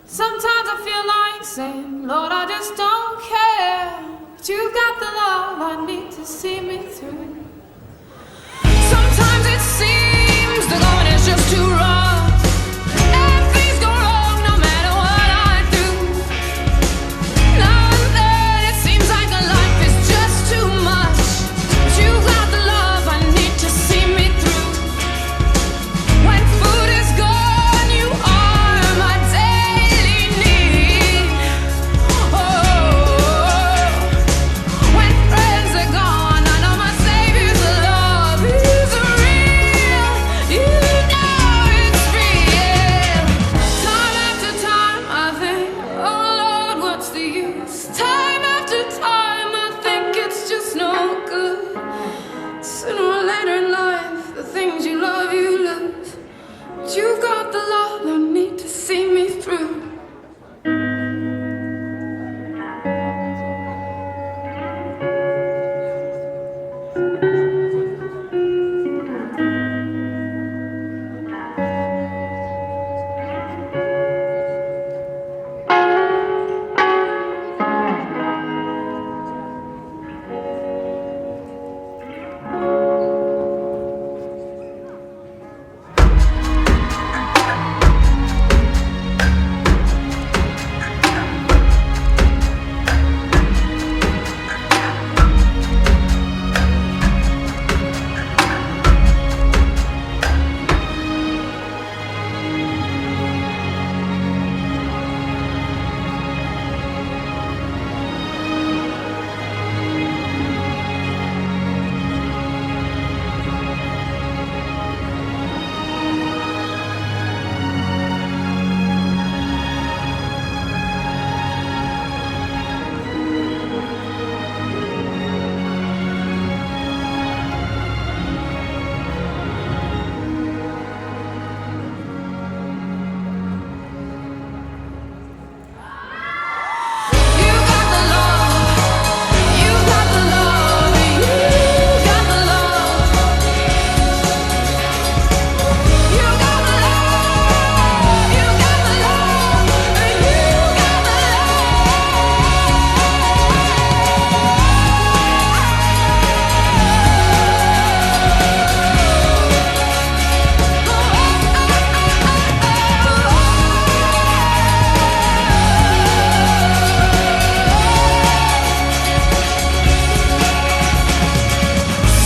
Sometimes I feel like saying, Lord, I just don't care. But you've got the love I need to see me through. Sometimes it seems the going is just too rough, and things go wrong no matter what I do. Now and then it seems like a life is just too much, but you've got the love I need to see me through. When food is gone, you are my daily need. Oh, when friends are gone, I know my Savior's love is real. You know it's real. Time after time I think, oh Lord, what's the use? Time after time I think it's just no good. Sooner or later in life, the things you love, you lose. But you've got the love I need to see me through.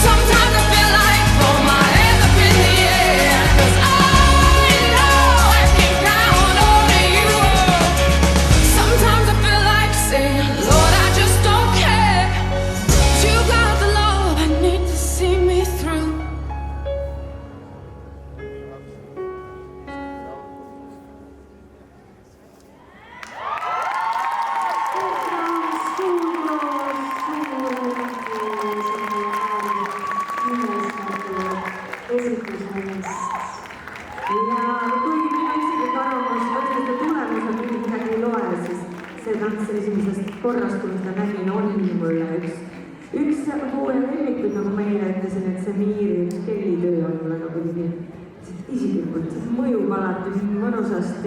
Sometimes I feel like throw my hands up in the air, 'cause I know I can count on you. Sometimes I feel like saying, Lord, I just don't care. But you got the love I need to see me through. Ja kuigi minu isiklik arvamus otseste tulemused küll midagi ei loe, siis see tants esimesest korrast, kui ma seda nägin, oli mulle üks hooaja lemmikuid, nagu ma eile ütlesin, et see Miiri Kelly töö on mulle nagu kuidagi isiklikult mõjub alati mõnusasti.